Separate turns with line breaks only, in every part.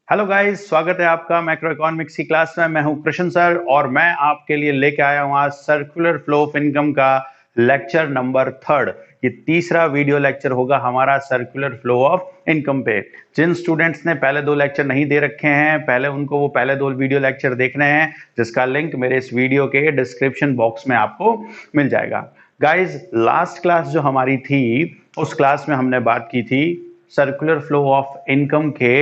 Hello guys, स्वागत है आपका मैक्रो इकोनॉमिक्स की क्लास में। मैं हूं कृष्ण सर और मैं आपके लिए लेके आया हूं आज सर्कुलर फ्लो ऑफ इनकम का लेक्चर नंबर 3। ये तीसरा वीडियो लेक्चर होगा हमारा सर्कुलर फ्लो ऑफ इनकम पे। जिन स्टूडेंट्स ने पहले दो लेक्चर नहीं दे रखे हैं, पहले उनको वो पहले दो वीडियो लेक्चर देखने हैं, जिसका लिंक मेरे इस वीडियो के डिस्क्रिप्शन बॉक्स में आपको मिल जाएगा। गाइज, लास्ट क्लास जो हमारी थी उस क्लास में हमने बात की थी सर्कुलर फ्लो ऑफ इनकम के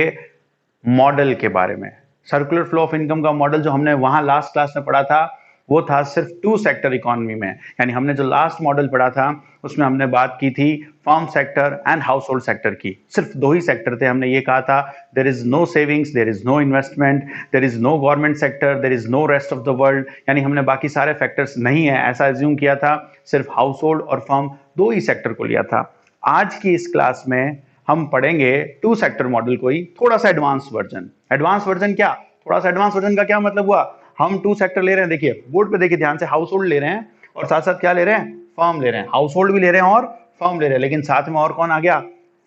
मॉडल के बारे में। सर्कुलर फ्लो ऑफ इनकम का मॉडल जो हमने वहां लास्ट क्लास में पढ़ा था वो था सिर्फ टू सेक्टर इकोनॉमी में। यानी हमने जो लास्ट मॉडल पढ़ा था उसमें हमने बात की थी firm sector and house hold sector की। सिर्फ दो ही सेक्टर थे। हमने ये कहा था there is no savings, there is no investment, there is no government sector, there is no rest of the world. यानी हमने बाकी सारे फैक्टर्स नहीं है ऐसा एज्यूम किया था। सिर्फ हाउस होल्ड और फर्म दो ही सेक्टर को लिया था। आज की इस क्लास में हम पढ़ेंगे टू सेक्टर मॉडल को ही थोड़ा सा एडवांस वर्जन। एडवांस वर्जन क्या, थोड़ा सा एडवांस वर्जन का क्या मतलब हुआ, हम टू सेक्टर ले रहे हैं। देखिए बोर्ड पे देखिए ध्यान से, हाउस होल्ड ले रहे हैं और साथ साथ क्या ले रहे हैं, फर्म ले रहे हैं। हाउस होल्ड भी ले रहे हैं और फर्म ले रहे हैं, लेकिन साथ में और कौन आ गया,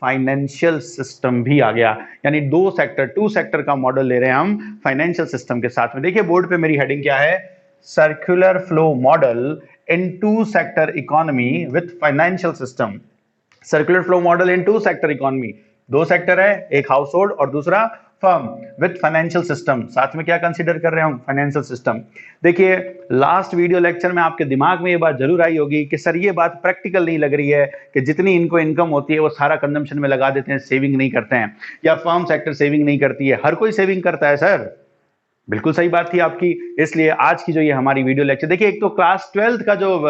फाइनेंशियल सिस्टम भी आ गया। यानी दो सेक्टर, टू सेक्टर का मॉडल ले रहे हैं हम फाइनेंशियल सिस्टम के साथ में। देखिए बोर्ड पे मेरी हेडिंग क्या है, circular flow model in two sector economy with financial system. Circular flow model in two sector economy, दो सेक्टर है, एक हाउस होल्ड और दूसरा फर्म विथ फाइनेंशियल सिस्टम। साथ में क्या कंसीडर कर रहे हैं हम, फाइनेंशियल सिस्टम। देखिए लास्ट वीडियो लेक्चर में आपके दिमाग में ये बात जरूर आई होगी कि सर ये बात प्रैक्टिकल नहीं लग रही है कि जितनी इनको इनकम होती है वो सारा कंजम्पशन में लगा देते हैं, सेविंग नहीं करते हैं, या फर्म सेक्टर सेविंग नहीं करती है। हर कोई सेविंग करता है सर। बिल्कुल सही बात थी आपकी। इसलिए आज की जो ये हमारी वीडियो लेक्चर, देखिए एक तो क्लास 12th का जो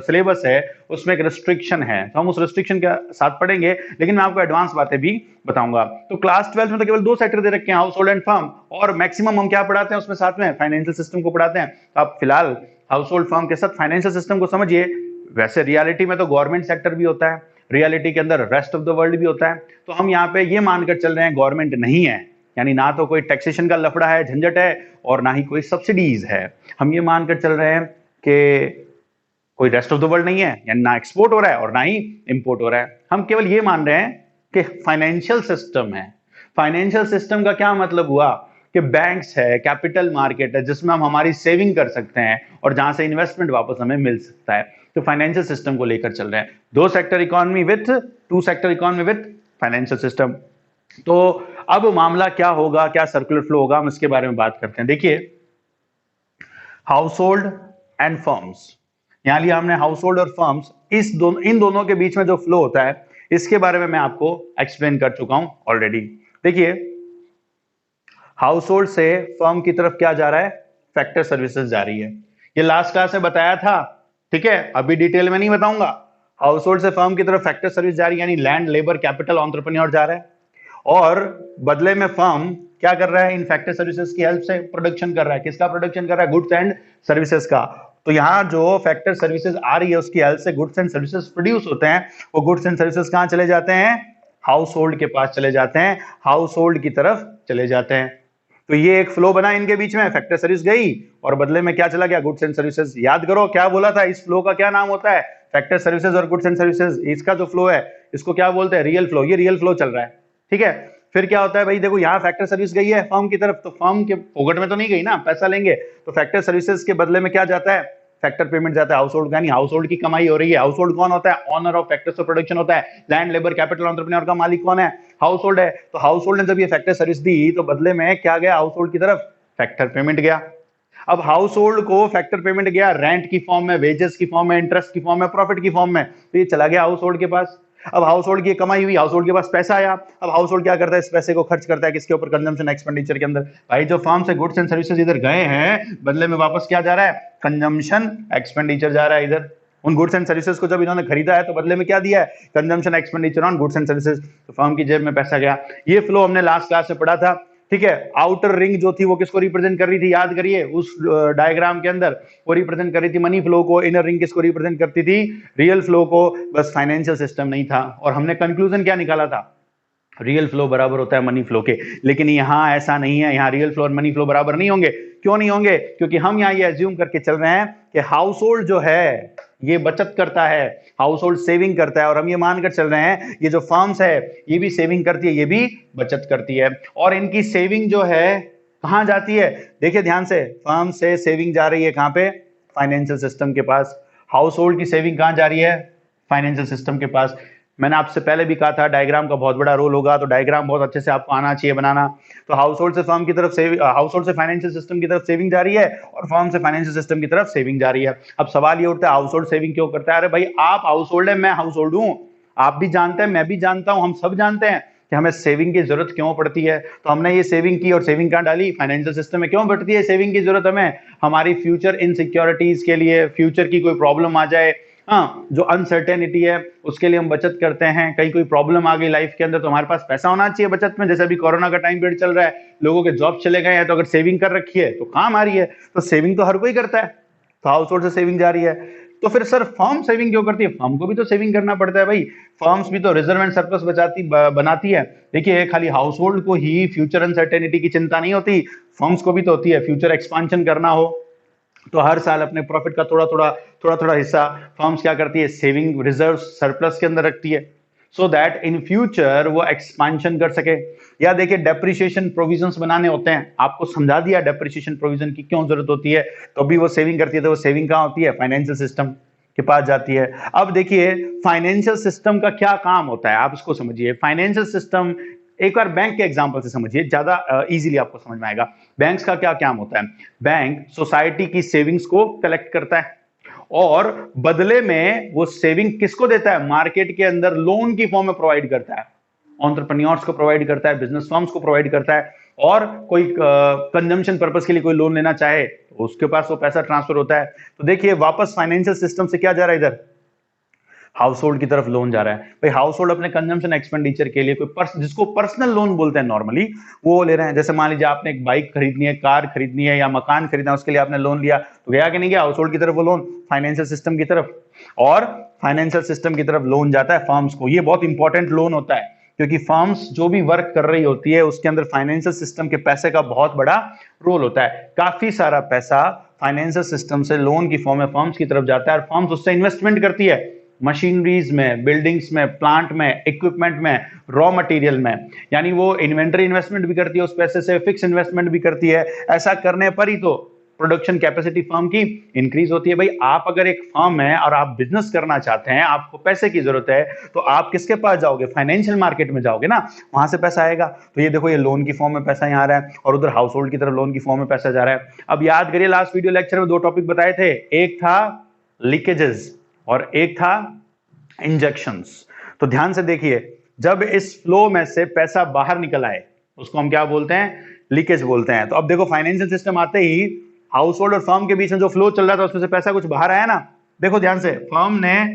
सिलेबस है उसमें एक रिस्ट्रिक्शन है, तो हम उस रिस्ट्रिक्शन के साथ पढ़ेंगे, लेकिन मैं आपको एडवांस बातें भी बताऊंगा। तो क्लास 12th में तो केवल दो सेक्टर दे रखे हैं, हाउस होल्ड एंड फर्म, और मैक्सिमम हम क्या पढ़ाते हैं उसमें साथ में, फाइनेंशियल सिस्टम को पढ़ाते हैं। तो आप फिलहाल हाउस होल्ड फर्म के साथ फाइनेंशियल सिस्टम को समझिए। वैसे रियलिटी में तो गवर्नमेंट सेक्टर भी होता है, रियलिटी के अंदर रेस्ट ऑफ द वर्ल्ड भी होता है। तो हम यहाँ पे ये मानकर चल रहे हैं गवर्नमेंट नहीं है, यानी ना तो कोई टैक्सेशन का लफड़ा है, झंझट है, और ना ही कोई सब्सिडीज है। हम ये मानकर चल रहे हैं कि कोई रेस्ट ऑफ द वर्ल्ड नहीं है, यानी ना एक्सपोर्ट हो रहा है और ना ही इंपोर्ट हो रहा है। हम केवल ये मान रहे हैं कि फाइनेंशियल सिस्टम है। फाइनेंशियल सिस्टम का क्या मतलब हुआ कि बैंक्स है, कैपिटल मार्केट है, जिसमें हम हमारी सेविंग कर सकते हैं और जहां से इन्वेस्टमेंट वापस हमें मिल सकता है। तो फाइनेंशियल सिस्टम को लेकर चल रहे हैं, दो sector economy with, two sector economy with financial system. तो अब मामला क्या होगा, क्या सर्कुलर फ्लो होगा, हम इसके बारे में बात करते हैं। देखिए हाउस होल्ड एंड फर्म्स, यहां लिया हमने हाउस होल्ड और फर्म्स, इन दोनों के बीच में जो फ्लो होता है इसके बारे में मैं आपको एक्सप्लेन कर चुका हूं ऑलरेडी। देखिए हाउस होल्ड से फर्म की तरफ क्या जा रहा है, फैक्टर सर्विसेज जा रही है। ये लास्ट क्लास में बताया था, ठीक है, अभी डिटेल में नहीं बताऊंगा। हाउस होल्ड से फर्म की तरफ फैक्टर सर्विस जा रही है, यानी लैंड, लेबर, कैपिटल, एंटरप्रेन्योर जा रहा है, और बदले में फर्म क्या कर रहा है, इन फैक्टर सर्विसेज की हेल्प से प्रोडक्शन कर रहा है। किसका प्रोडक्शन कर रहा है, गुड्स एंड सर्विसेज का। तो यहां जो फैक्टर सर्विसेज आ रही है उसकी हेल्प से गुड्स एंड सर्विसेज प्रोड्यूस होते हैं। वो गुड्स एंड सर्विसेज कहां चले जाते हैं, हाउस होल्ड के पास चले जाते हैं, हाउस होल्ड की तरफ चले जाते हैं। तो ये एक फ्लो बना इनके बीच में, फैक्टर सर्विस गई और बदले में क्या चला गया, गुड्स एंड सर्विसेज। याद करो क्या बोला था, इस फ्लो का क्या नाम होता है, फैक्टर सर्विसेज और गुड्स एंड सर्विसेज। इसका जो फ्लो है इसको क्या बोलते हैं, रियल फ्लो। ये रियल फ्लो चल रहा है, ठीक है। फिर क्या होता है भाई, देखो यहाँ फैक्टर सर्विस गई है फर्म की तरफ, तो फर्म के पॉकेट में तो नहीं गई ना, पैसा लेंगे। तो फैक्टर सर्विसेज के बदले में क्या जाता है, फैक्टर पेमेंट जाता है हाउस होल्ड का, यानी हाउस होल्ड की कमाई हो रही है। हाउस होल्ड कौन होता है, owner of factors of production होता है। लैंड, लेबर, कैपिटल, एंटरप्रेन्योर का मालिक कौन है, हाउस होल्ड है। तो हाउस होल्ड ने जब ये फैक्टर सर्विस दी तो बदले में क्या गया, हाउस होल्ड की तरफ फैक्टर पेमेंट गया। अब हाउस होल्ड को फैक्टर पेमेंट गया रेंट की फॉर्म में, वेजेस की फॉर्म में, इंटरेस्ट की फॉर्म में, प्रॉफिट की फॉर्म में, तो ये चला गया हाउस होल्ड के पास। अब हाउस होल्ड की कमाई हुई, हाउस होल्ड के पास पैसा आया। अब हाउस होल्ड क्या करता है, इस पैसे को खर्च करता है किसके ऊपर, कंजम्पशन एक्सपेंडिचर के अंदर। भाई जो फर्म से गुड्स एंड सर्विसेज इधर गए हैं, बदले में वापस क्या जा रहा है, कंजम्पशन एक्सपेंडिचर जा रहा है इधर। उन गुड्स एंड सर्विसेज को जब इन्होंने खरीदा है तो बदले में क्या दिया है, consumption expenditure on goods and services. तो फर्म की जेब में पैसा गया। ये फ्लो हमने लास्ट क्लास में पढ़ा था, ठीक है। आउटर रिंग जो थी वो किसको रिप्रेजेंट कर रही थी, याद करिए उस डायग्राम के अंदर, वो रिप्रेजेंट कर रही थी मनी फ्लो को। इनर रिंग किसको रिप्रेजेंट करती थी, रियल फ्लो को। बस फाइनेंशियल सिस्टम नहीं था, और हमने कंक्लूजन क्या निकाला था, रियल फ्लो बराबर होता है मनी फ्लो के। लेकिन यहां ऐसा नहीं है, यहां रियल फ्लो और मनी फ्लो बराबर नहीं होंगे। क्यों नहीं होंगे, क्योंकि हम यहां ये एज्यूम करके चल रहे हैं कि हाउस होल्ड जो है ये बचत करता है, हाउस होल्ड सेविंग करता है, और हम ये मानकर चल रहे हैं ये जो फर्म्स है ये भी सेविंग करती है, ये भी बचत करती है। और इनकी सेविंग जो है कहां जाती है, देखिए ध्यान से, फर्म से सेविंग जा रही है कहां पे, फाइनेंशियल सिस्टम के पास। हाउस होल्ड की सेविंग कहां जा रही है, फाइनेंशियल सिस्टम के पास। मैंने आपसे पहले भी कहा था डायग्राम का बहुत बड़ा रोल होगा, तो डायग्राम बहुत अच्छे से आपको आना चाहिए बनाना। तो हाउस होल्ड से फर्म की तरफ सेविंग, हाउस होल्ड से फाइनेंशियल सिस्टम की तरफ सेविंग जा रही है, और फर्म से फाइनेंशियल सिस्टम की तरफ सेविंग जा रही है। अब सवाल ये उठता है हाउस होल्ड सेविंग क्यों करता है, अरे भाई आप हाउस होल्ड है, मैं हाउस होल्ड हूं, आप भी जानते हैं, मैं भी जानता हूं, हम सब जानते हैं कि हमें सेविंग की जरूरत क्यों पड़ती है। तो हमने ये सेविंग की, और सेविंग कहां डाली, फाइनेंशियल सिस्टम में। क्यों पड़ती है सेविंग की जरूरत हमें, हमारी फ्यूचर इनसिक्योरिटीज के लिए, फ्यूचर की कोई प्रॉब्लम आ जाए, हाँ जो अनसर्टेनिटी है उसके लिए हम बचत करते हैं। कहीं कोई प्रॉब्लम आ गई लाइफ के अंदर तो हमारे पास पैसा होना चाहिए बचत में। जैसे अभी कोरोना का टाइम पीरियड चल रहा है, लोगों के जॉब चले गए हैं, तो अगर सेविंग कर रखी है तो काम आ रही है। तो सेविंग तो हर कोई करता है, तो हाउस होल्ड से सेविंग जा रही है। तो फिर सर फर्म सेविंग क्यों करती है, फर्म को भी तो सेविंग करना पड़ता है भाई, फर्म्स भी तो रिजर्व एंड सरप्लस बनाती है। देखिए खाली हाउस होल्ड को ही फ्यूचर अनसर्टेनिटी की चिंता नहीं होती, फर्म्स को भी तो होती है। फ्यूचर एक्सपांशन करना हो तो हर साल अपने प्रॉफिट का थोड़ा थोड़ा हिस्सा फर्म्स क्या करती है, सेविंग रिजर्व सरप्लस के अंदर रखती है, सो दैट इन फ्यूचर वो एक्सपांशन कर सके। या देखिए डेप्रिसिएशन प्रोविजंस बनाने होते हैं, आपको समझा दिया डेप्रिसिएशन प्रोविजन की क्यों जरूरत होती है, तो अभी वो सेविंग करती है। तो वो सेविंग कहां होती है, फाइनेंशियल सिस्टम के पास जाती है। अब देखिए फाइनेंशियल सिस्टम का क्या काम होता है, आप इसको समझिए। फाइनेंशियल सिस्टम एक बार बैंक के एग्जांपल से समझिए, ज्यादा इजीली आपको समझ में आएगा। बैंक्स का क्या काम होता है, बैंक सोसाइटी की सेविंग्स को कलेक्ट करता है, और बदले में वो सेविंग किसको देता है, मार्केट के अंदर लोन की फॉर्म में प्रोवाइड करता है। एंटरप्रेन्योर्स को प्रोवाइड करता है, बिजनेस फर्म्स को प्रोवाइड करता है, और कोई कंजम्पशन पर्पस के लिए कोई लोन लेना चाहे तो उसके पास वो पैसा ट्रांसफर होता है। तो देखिए वापस फाइनेंशियल सिस्टम से क्या जा रहा है, इधर हाउस होल्ड की तरफ लोन जा रहा है। भाई हाउस होल्ड अपने कंजम्पशन एक्सपेंडिचर के लिए कोई जिसको पर्सनल लोन बोलते हैं नॉर्मली, वो ले रहे हैं। जैसे मान लीजिए आपने एक बाइक खरीदनी है, कार खरीदनी है, या मकान खरीदना है, उसके लिए आपने लोन लिया, तो गया कि नहीं गया हाउस होल्ड की तरफ वो लोन, फाइनेंशियल सिस्टम की तरफ। और फाइनेंशियल सिस्टम की तरफ लोन जाता है फर्म्स को। ये बहुत इंपॉर्टेंट लोन होता है, क्योंकि फर्म्स जो भी वर्क कर रही होती है उसके अंदर फाइनेंशियल सिस्टम के पैसे का बहुत बड़ा रोल होता है। काफी सारा पैसा फाइनेंशियल सिस्टम से लोन की फॉर्म में फर्म्स की तरफ जाता है, और फर्म्स उससे इन्वेस्टमेंट करती है, मशीनरीज में, बिल्डिंग्स में, प्लांट में, इक्विपमेंट में, रॉ मटेरियल में। यानी वो इन्वेंटरी इन्वेस्टमेंट भी करती है उस पैसे से, फिक्स इन्वेस्टमेंट भी करती है। ऐसा करने पर ही तो प्रोडक्शन कैपेसिटी फर्म की इंक्रीज होती है। भाई आप अगर एक फर्म है और आप बिजनेस करना चाहते हैं, आपको पैसे की जरूरत है, तो आप किसके पास जाओगे, फाइनेंशियल मार्केट में जाओगे ना, वहां से पैसा आएगा। तो ये देखो, ये लोन की फॉर्म में पैसा यहाँ आ रहा है, और उधर हाउस होल्ड की तरफ लोन की फॉर्म में पैसा जा रहा है। अब याद करिए लास्ट वीडियो लेक्चर में दो टॉपिक बताए थे, एक था लीकेजेस और एक था इंजेक्शंस। तो ध्यान से देखिए, जब इस फ्लो में से पैसा बाहर निकल आए उसको हम क्या बोलते हैं, लीकेज बोलते हैं। तो अब देखो फाइनेंशियल सिस्टम आते ही हाउस होल्ड और फर्म के बीच में जो फ्लो चल रहा था उसमें से पैसा कुछ बाहर आया ना। देखो ध्यान से, फर्म ने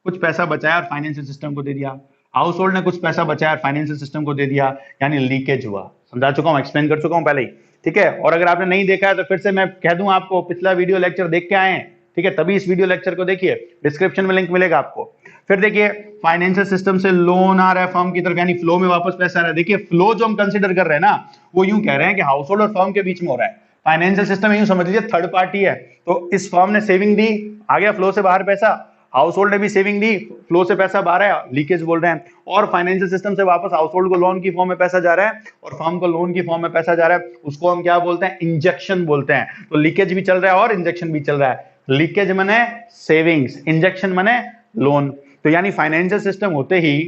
कुछ पैसा बचाया और फाइनेंशियल सिस्टम को दे दिया, हाउस होल्ड ने कुछ पैसा बचाया और फाइनेंशियल सिस्टम को दे दिया, यानी लीकेज हुआ। समझा चुका हूं, एक्सप्लेन कर चुका हूं पहले ही, ठीक है। और अगर आपने नहीं देखा है तो फिर से मैं कह दूं आपको, पिछला वीडियो लेक्चर देख के आए, ठीक है, तभी इस वीडियो लेक्चर को देखिए, डिस्क्रिप्शन में लिंक मिलेगा आपको। फिर देखिए फाइनेंशियल सिस्टम से लोन आ रहा है फर्म की तरफ, यानी फ्लो में वापस पैसा आ रहा है। देखिए फ्लो जो हम कंसीडर कर रहे हैं ना, वो यूं कह रहे हैं कि हाउस होल्ड और फर्म के बीच में हो रहा है। फाइनेंशियल सिस्टम यूं समझ लीजिए थर्ड पार्टी है। तो इस फर्म ने सेविंग दी, आ गया फ्लो से बाहर पैसा, हाउस होल्ड ने भी सेविंग दी, फ्लो से पैसा बाहर है, लीकेज बोल रहे हैं। और फाइनेंशियल सिस्टम से वापस हाउस होल्ड को लोन की फॉर्म में पैसा जा रहा है, और फर्म को लोन की फॉर्म में पैसा जा रहा है, उसको हम क्या बोलते हैं, इंजेक्शन बोलते हैं। तो लीकेज भी चल रहा है और इंजेक्शन भी चल रहा है। लीकेज माने सेविंग्स, इंजेक्शन माने लोन। तो यानी फाइनेंशियल सिस्टम होते ही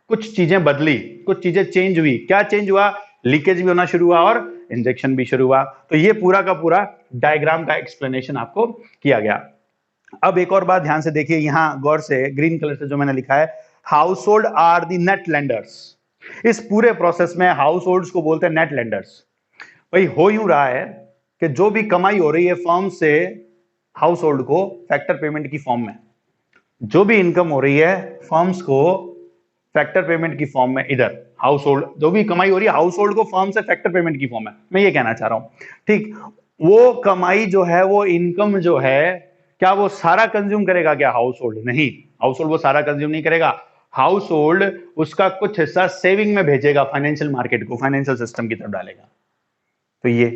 कुछ चीजें बदली, कुछ चीजें चेंज हुई। क्या चेंज हुआ, लीकेज भी होना शुरू हुआ और इंजेक्शन भी शुरू हुआ। तो ये पूरा का पूरा डायग्राम का एक्सप्लेनेशन आपको किया गया। अब एक और बात ध्यान से देखिए, यहां गौर से ग्रीन कलर से जो मैंने लिखा है, household are the net lenders. इस पूरे प्रोसेस में हाउस होल्ड्स को बोलते हैं नेट लेंडर्स। भाई हो यूं रहा है कि जो भी कमाई हो रही है फर्म से हाउस होल्ड को फैक्टर पेमेंट की फॉर्म में, जो भी इनकम हो रही है फर्म्स को फैक्टर पेमेंट की फॉर्म में, इधर हाउस होल्ड जो भी कमाई हो रही है हाउस होल्ड को फर्म से फैक्टर पेमेंट की फॉर्म में, मैं ये कहना चाह रहा हूं, ठीक। वो कमाई जो है, वो इनकम जो है, क्या वो सारा कंज्यूम करेगा क्या हाउस होल्ड? नहीं, हाउस होल्ड वो सारा कंज्यूम नहीं करेगा। हाउस होल्ड उसका कुछ हिस्सा सेविंग में भेजेगा, फाइनेंशियल मार्केट को, फाइनेंशियल सिस्टम की तरफ डालेगा। तो ये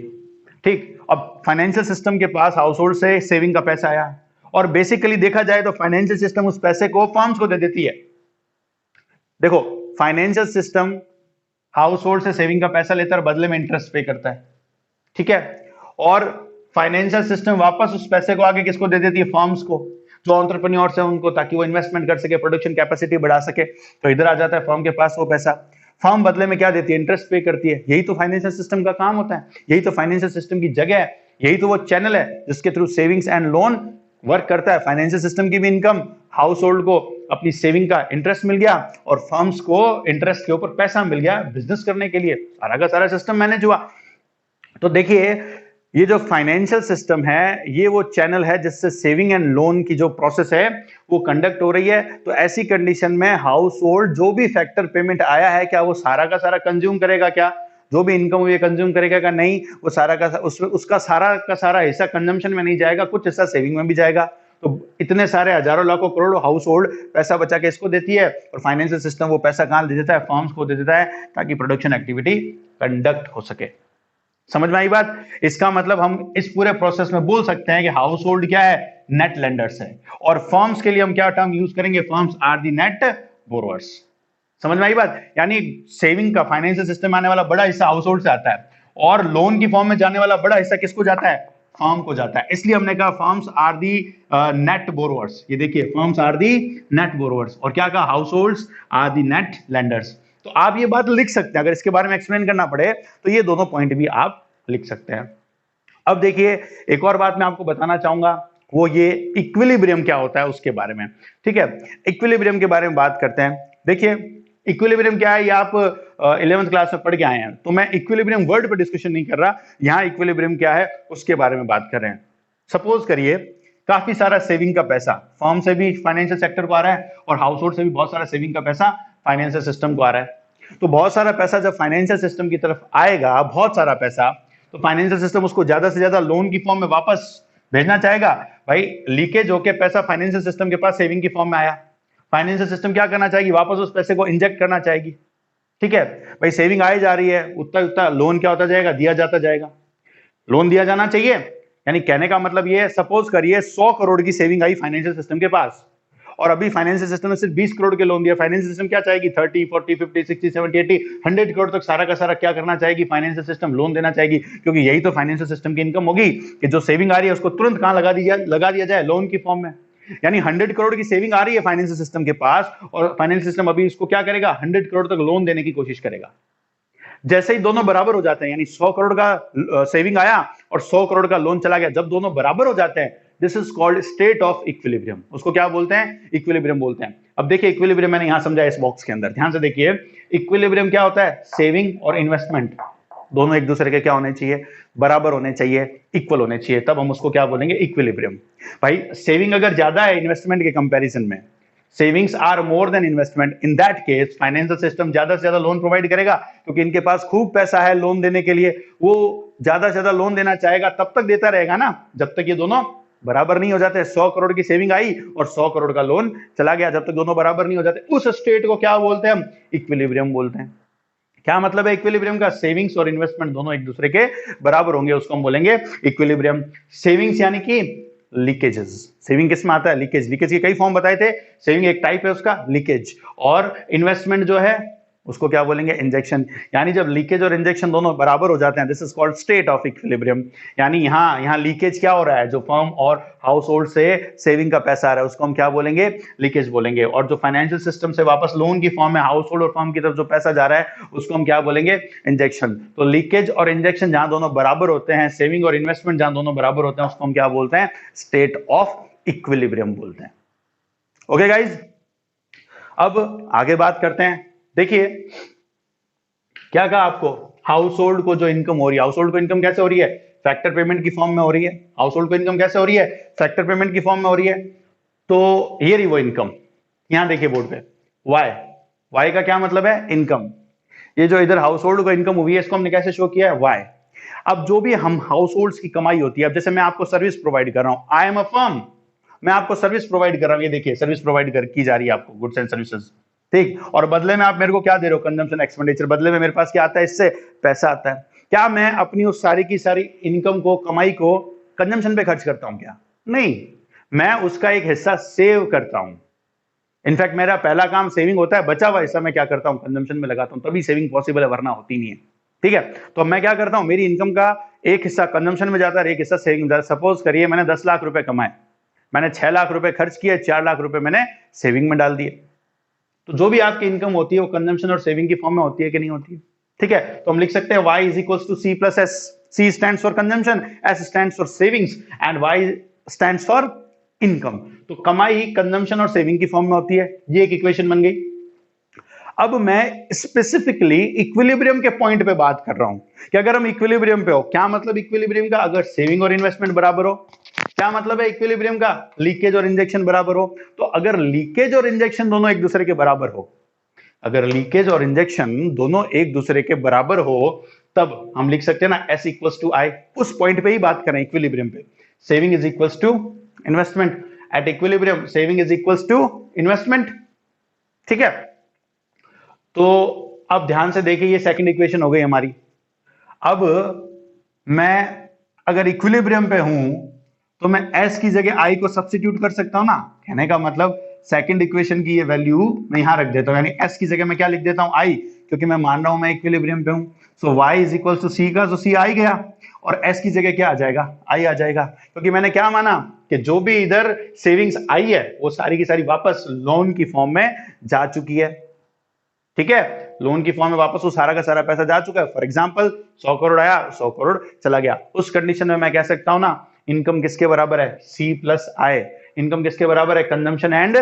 ठीक। अब फाइनेंशियल सिस्टम के पास हाउस होल्ड से सेविंग का पैसा आया, और बेसिकली देखा जाए तो फाइनेंशियल सिस्टम उस पैसे को फर्म्स को दे देती है। देखो, फाइनेंशियल सिस्टम हाउस होल्ड से सेविंग का पैसा लेता है और बदले में इंटरेस्ट पे करता है, ठीक है। और फाइनेंशियल सिस्टम वापस उस पैसे को आगे किसको दे देती है? फर्म्स को, जो एंटरप्रेन्योर्स है उनको, ताकि वो इन्वेस्टमेंट कर सके, प्रोडक्शन कैपेसिटी बढ़ा सके। तो इधर आ जाता है फर्म के पास वो पैसा, फर्म बदले में क्या देती है? इंटरेस्ट पे करती है। यही तो फाइनेंशियल सिस्टम का काम होता है, यही तो फाइनेंशियल सिस्टम की जगह है, यही तो वो चैनल है जिसके through savings and loan work करता है। फाइनेंशियल सिस्टम की भी इनकम, हाउस होल्ड को अपनी सेविंग का इंटरेस्ट मिल गया और फर्म्स को इंटरेस्ट के ऊपर पैसा मिल गया बिजनेस करने के लिए। सारा का सारा सिस्टम मैनेज हुआ। तो देखिए, ये जो फाइनेंशियल सिस्टम है, ये वो चैनल है जिससे सेविंग एंड लोन की जो प्रोसेस है वो कंडक्ट हो रही है। तो ऐसी कंडीशन में हाउस होल्ड जो भी फैक्टर पेमेंट आया है, क्या वो सारा का सारा कंज्यूम करेगा? क्या जो भी इनकम हुई है कंज्यूम करेगा? क्या नहीं, वो सारा का उसका सारा का सारा हिस्सा कंजम्पशन में नहीं जाएगा, कुछ हिस्सा सेविंग में भी जाएगा। तो इतने सारे हजारों लाखों करोड़ों हाउस होल्ड पैसा बचा के इसको देती है, और फाइनेंशियल सिस्टम वो पैसा कहां दे देता है? फर्म्स को दे देता है, ताकि प्रोडक्शन एक्टिविटी कंडक्ट हो सके। समझ में आई बात? इसका मतलब हम इस पूरे प्रोसेस में बोल सकते हैं कि हाउस होल्ड क्या है? नेट लेंडर्स है। और फर्म्स के लिए हम क्या टर्म यूज करेंगे? Firms are the net borrowers. समझ में आई बात? यानी सेविंग का फाइनेंशियल सिस्टम में आने वाला बड़ा हिस्सा हाउस होल्ड से आता है, और लोन की फॉर्म में जाने वाला बड़ा हिस्सा किसको जाता है? फर्म को जाता है। इसलिए हमने कहा firms are the net borrowers. ये देखिए, firms are the net borrowers, और क्या कहा? Households are the net lenders. तो आप ये बात लिख सकते हैं, अगर इसके बारे में एक्सप्लेन करना पड़े तो ये दोनों पॉइंट भी आप लिख सकते हैं। अब देखिए, एक और बात मैं आपको बताना चाहूंगा, वो ये इक्विलिब्रियम क्या होता है उसके बारे में, ठीक है। इक्विलिब्रियम के बारे में बात करते हैं। देखिए, इक्विलिब्रियम क्या है, ये आप 11th क्लास में पढ़ के आए हैं, तो मैं इक्विलिब्रियम वर्ड पर डिस्कशन नहीं कर रहा, यहां इक्विलिब्रियम क्या है उसके बारे में बात कर रहे हैं। सपोज करिए, काफी सारा सेविंग का पैसा फर्म से भी फाइनेंशियल सेक्टर को आ रहा है, और हाउस होल्ड से भी बहुत सारा सेविंग का पैसा फाइनेंशियल सिस्टम को आ रहा है। तो बहुत सारा पैसा जब फाइनेंशियल सिस्टम की तरफ आएगा, बहुत सारा पैसा, तो फाइनेंशियल सिस्टम उसको ज्यादा से ज्यादा लोन की फॉर्म में वापस भेजना चाहेगा। भाई, लीकेज होकर पैसा फाइनेंशियल सिस्टम के पास सेविंग की फॉर्म में आया, फाइनेंशियल सिस्टम क्या करना चाहेगी? वापस उस पैसे को इंजेक्ट करना चाहेगी, ठीक है। भाई, सेविंग आई जा रही है, उतना उतना लोन क्या होता जाएगा? दिया जाता जाएगा। लोन दिया जाना चाहिए, यानी कहने का मतलब ये है, सपोज करिए 100 करोड़ की सेविंग आई फाइनेंशियल सिस्टम के पास, और अभी फाइनेंशियल सिस्टम ने सिर्फ 20 करोड़ के लोन दिया। फाइनेंशियल सिस्टम क्या चाहेगी? 30, 40, 50, 60, 70, 80, 100 करोड़ तक सारा का सारा क्या करना चाहेगी? फाइनेंशियल सिस्टम लोन देना चाहेगी, क्योंकि यही तो फाइनेंशियल सिस्टम की इनकम होगी कि जो सेविंग आ रही है उसको तुरंत कहां लगा दिया जाए? लोन की फॉर्म में। यानी 100 करोड़ की सेविंग आ रही है फाइनेंशियल सिस्टम के पास, और फाइनेंशियल सिस्टम अभी इसको क्या करेगा? 100 करोड़ तक लोन देने की कोशिश करेगा। जैसे ही दोनों बराबर हो जाते हैं, यानी 100 करोड़ का सेविंग आया और 100 करोड़ का लोन चला गया, जब दोनों बराबर हो जाते हैं, this is called state of equilibrium. उसको क्या बोलते हैं? इक्विलिब्रियम बोलते हैं। अब देखिए, इक्विलिब्रियम मैंने यहां समझा इस बॉक्स के अंदर, ध्यान से देखिए। इक्विलिब्रियम क्या होता है? सेविंग और इन्वेस्टमेंट दोनों एक दूसरे के क्या होने चाहिए? बराबर होने चाहिए, इक्वल होने चाहिए, तब हम उसको क्या बोलेंगे? इक्विलिब्रियम। भाई, सेविंग अगर ज्यादा है इन्वेस्टमेंट के कंपैरिजन में, savings are more than investment, in that case financial system ज्यादा से ज्यादा लोन प्रोवाइड करेगा, क्योंकि इनके पास खूब पैसा है लोन देने के लिए। वो ज्यादा से ज्यादा लोन देना चाहेगा, तब तक देता रहेगा ना जब तक ये दोनों बराबर नहीं हो जाते। 100 करोड़ की सेविंग आई और 100 करोड़ का लोन चला गया, जब तक दोनों बराबर नहीं हो जाते, उस स्टेट को क्या बोलते हैं? हम इक्विलिब्रियम बोलते हैं। क्या मतलब है इक्विलिब्रियम का? सेविंग्स और इन्वेस्टमेंट दोनों एक दूसरे के बराबर होंगे, उसको हम बोलेंगे इक्विलिब्रियम। सेविंग्स यानी कि लीकेजेस। सेविंग किस में आता है? लीकेज। लीकेज के कई फॉर्म बताए थे, सेविंग एक टाइप है उसका, लीकेज। और इन्वेस्टमेंट जो है उसको क्या बोलेंगे? इंजेक्शन। यानी जब लीकेज और इंजेक्शन दोनों बराबर हो जाते हैं, this is called state of equilibrium. यानी यहां लीकेज क्या हो रहा है? जो फर्म और हाउस होल्ड से सेविंग का पैसा आ रहा है उसको हम क्या बोलेंगे? लीकेज बोलेंगे। और जो फाइनेंशियल सिस्टम से वापस लोन की फॉर्म में हाउस होल्ड और फर्म की तरफ जो पैसा जा रहा है उसको हम क्या बोलेंगे? इंजेक्शन। तो लीकेज और इंजेक्शन जहां दोनों बराबर होते हैं, सेविंग और इन्वेस्टमेंट जहां दोनों बराबर होते हैं, उसको हम क्या बोलते हैं? स्टेट ऑफ इक्विलिब्रियम बोलते हैं। ओके गाइज, अब आगे बात करते हैं। देखिए, क्या कहा आपको? हाउस होल्ड को जो इनकम हो रही है, हाउस होल्ड को इनकम कैसे हो रही है? फैक्टर पेमेंट की फॉर्म में हो रही है। हाउस होल्ड को इनकम कैसे हो रही है? फैक्टर पेमेंट की फॉर्म में हो रही है। तो ये रही वो इनकम, यहां देखिए बोर्ड पे, वाई। वाई का क्या मतलब है? इनकम। ये जो इधर हाउस होल्ड को इनकम हुई है, इसको हमने कैसे शो किया है? वाई। अब जो भी हम हाउस होल्ड की कमाई होती है, अब जैसे मैं आपको सर्विस प्रोवाइड कर रहा हूं, आई एम अ फर्म, मैं आपको सर्विस प्रोवाइड कर रहा हूं, ये देखिए सर्विस प्रोवाइड की जा रही है आपको, गुड्स एंड सर्विसेज, ठीक। और बदले में आप मेरे को क्या दे रहे हो? Consumption expenditure. बदले में मेरे पास क्या आता है? इससे पैसा आता है। क्या मैं अपनी उस सारी की सारी इनकम को, कमाई को कंजम्पशन पे खर्च करता हूं? क्या नहीं, मैं उसका एक हिस्सा सेव करता हूं। इनफैक्ट मेरा पहला काम सेविंग होता है, बचा हुआ हिस्सा मैं क्या करता हूं, कंजम्पशन में लगाता हूं, तभी सेविंग पॉसिबल है, वरना होती नहीं है। ठीक है, तो मैं क्या करता हूं, मेरी इनकम का एक हिस्सा कंजम्पशन में जाता है, एक हिस्सा सेविंग। सपोज करिए मैंने 10 लाख रुपए कमाए, मैंने 6 लाख रुपए खर्च किए, 4 लाख रुपए मैंने सेविंग में डाल दिए। तो जो भी आपकी इनकम होती है वो कंजम्पशन और सेविंग की फॉर्म में होती है कि नहीं होती है। ठीक है, तो हम लिख सकते हैं y is equal to C plus S. C stands for consumption, S stands for savings and y stands for income. तो कमाई कंजम्पशन और सेविंग की फॉर्म में होती है। ये एक इक्वेशन बन गई। अब मैं स्पेसिफिकली इक्विलिब्रियम के पॉइंट पे बात कर रहा हूं कि अगर हम इक्विलिब्रियम पे हो, क्या मतलब इक्विलिब्रियम का, अगर सेविंग और इन्वेस्टमेंट बराबर हो। क्या मतलब है इक्विलिब्रियम का, लीकेज और इंजेक्शन बराबर हो। तो अगर लीकेज और इंजेक्शन दोनों एक दूसरे के बराबर हो, अगर लीकेज और इंजेक्शन दोनों एक दूसरे के बराबर हो, तब हम लिख सकते हैं ना S इक्वल्स टू आई। उस पॉइंट पे ही बात करें इक्विलिब्रियम पे। Saving is equals to investment at equilibrium, saving is equals to investment. ठीक है, तो अब ध्यान से देखिए, ये सेकंड इक्वेशन हो गई हमारी। अब मैं अगर इक्विलिब्रियम पे हूं तो मैं S की जगह I को सब्स्टिट्यूट कर सकता हूं ना। कहने का मतलब सेकंड इक्वेशन की ये वैल्यू मैं यहां रख देता हूं, यानी S की जगह मैं क्या लिख देता हूं, I, क्योंकि मैं मान रहा हूं मैं इक्विलिब्रियम पे हूं। सो y इज इक्वल टू सी का, तो सी आई गया, और S की जगह क्या आ जाएगा, I आ जाएगा, क्योंकि मैंने क्या माना कि जो भी इधर सेविंग्स आई है वो सारी की सारी वापस लोन की फॉर्म में जा चुकी है। ठीक है, लोन की फॉर्म में वापस वो सारा का सारा पैसा जा चुका है। फॉर एग्जांपल 100 करोड़ आया, 100 करोड़ चला गया। उस कंडीशन में मैं कह सकता हूं ना, इनकम किसके बराबर है, सी प्लस आई। इनकम किसके बराबर है, कंजम्पशन एंड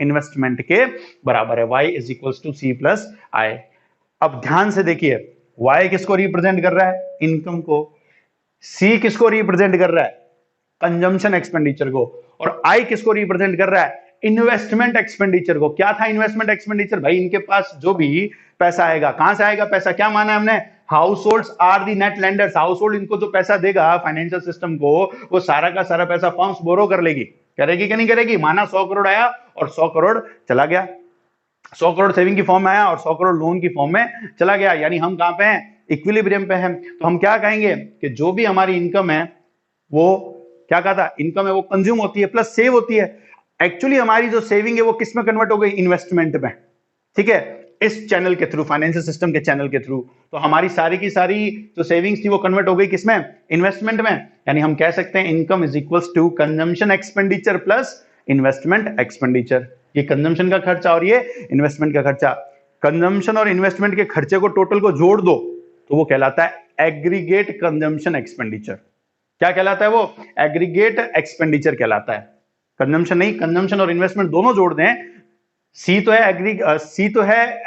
इन्वेस्टमेंट के बराबर है। y is equal to C plus I. अब ध्यान से देखिए, y किसको रिप्रेजेंट कर रहा है, इनकम को। c किसको रिप्रेजेंट कर रहा है, कंजम्पशन एक्सपेंडिचर को। और I किसको रिप्रेजेंट कर रहा है, इन्वेस्टमेंट एक्सपेंडिचर को। क्या था इन्वेस्टमेंट एक्सपेंडिचर, भाई इनके पास जो भी पैसा आएगा, कहां से आएगा पैसा, क्या माना हमने, household are the net lenders. Household इनको जो पैसा देगा फाइनेंशियल सिस्टम को, वो सारा का सारा पैसा फर्म्स बोरो कर लेगी। करेगी कि नहीं करेगी। माना 100 करोड़ आया और 100 करोड़ चला गया, 100 करोड़ सेविंग की फॉर्म में आया और 100 करोड़ लोन की फॉर्म में चला गया, यानी हम कहां पे हैं, इक्विलिब्रियम पे हैं। तो हम क्या कहेंगे कि जो भी हमारी इनकम है वो, क्या कहा था, इनकम है वो कंज्यूम होती है प्लस सेव होती है। एक्चुअली हमारी जो सेविंग है वो किस में कन्वर्ट हो गई, इन्वेस्टमेंट में। ठीक है, इस चैनल के थ्रू, फाइनेंशियल सिस्टम के चैनल के थ्रू। तो हमारी सारी की सारी जो सेविंग्स थी वो कन्वर्ट हो गई किसमें, इन्वेस्टमेंट में। यानी हम कह सकते हैं income is equals to consumption expenditure plus investment expenditure. ये कंजम्पशन का खर्चा और ये इन्वेस्टमेंट का खर्चा। कंजम्पशन और इन्वेस्टमेंट के खर्चे को टोटल को जोड़ दो तो वो कहलाता है एग्रीगेट कंजम्पशन एक्सपेंडिचर। क्या कहलाता है वो, एग्रीगेट एक्सपेंडिचर कहलाता है। कंजम्पशन नहीं, कंजम्पशन और इन्वेस्टमेंट दोनों जोड़ दें। सी तो है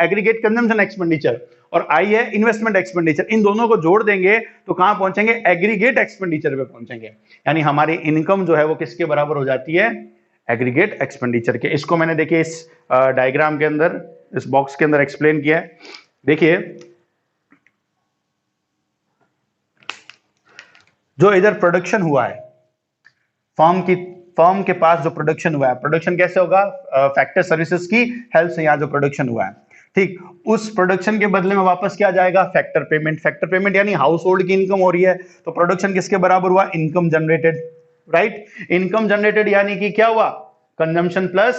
एग्रीगेट कंजम्पशन एक्सपेंडिचर और आई है इन्वेस्टमेंट एक्सपेंडिचर। इन दोनों को जोड़ देंगे तो कहां पहुंचेंगे, एग्रीगेट एक्सपेंडिचर पे पहुंचेंगे। यानी हमारी इनकम जो है वो किसके बराबर हो जाती है, एग्रीगेट एक्सपेंडिचर के। इसको मैंने देखिए इस डायग्राम के अंदर, इस बॉक्स के अंदर एक्सप्लेन किया है। देखिए जो इधर प्रोडक्शन हुआ है, फर्म के पास जो प्रोडक्शन हुआ है, प्रोडक्शन कैसे होगा, फैक्टर सर्विसेज की हेल्प से यहाँ जो प्रोडक्शन हुआ है, ठीक, उस प्रोडक्शन के बदले में वापस क्या जाएगा, फैक्टर पेमेंट। फैक्टर पेमेंट यानी हाउस होल्ड की इनकम हो रही है, तो प्रोडक्शन किसके बराबर हुआ, income generated. Right, income generated यानी कि क्या हुआ, कंजम्पशन प्लस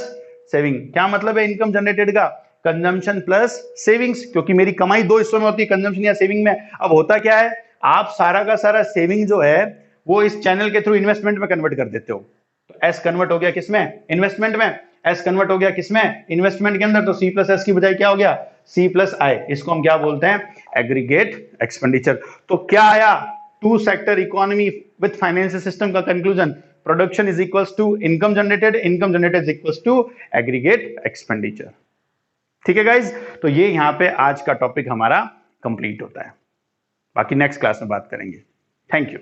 सेविंग। क्या मतलब है इनकम जनरेटेड का, कंजम्पशन प्लस सेविंग्स, क्योंकि मेरी कमाई दो हिस्सों में होती है, कंजम्पशन या सेविंग में। अब होता क्या है, आप सारा का सारा सेविंग जो है वो इस चैनल के थ्रू इन्वेस्टमेंट में कन्वर्ट कर देते हो। तो एस कन्वर्ट हो गया किसमें, इन्वेस्टमेंट में। एस कन्वर्ट हो गया किसमें, इन्वेस्टमेंट के अंदर। तो सी प्लस एस की बजाय क्या हो गया, सी प्लस आई। इसको हम क्या बोलते हैं, एग्रीगेट एक्सपेंडिचर। तो क्या आया, two sector economy with financial system का conclusion, production is equals to income generated, income generated is equals to aggregate expenditure. ठीक है गाइज, तो ये यहां पे आज का टॉपिक हमारा कंप्लीट होता है। बाकी नेक्स्ट क्लास में बात करेंगे। Thank you.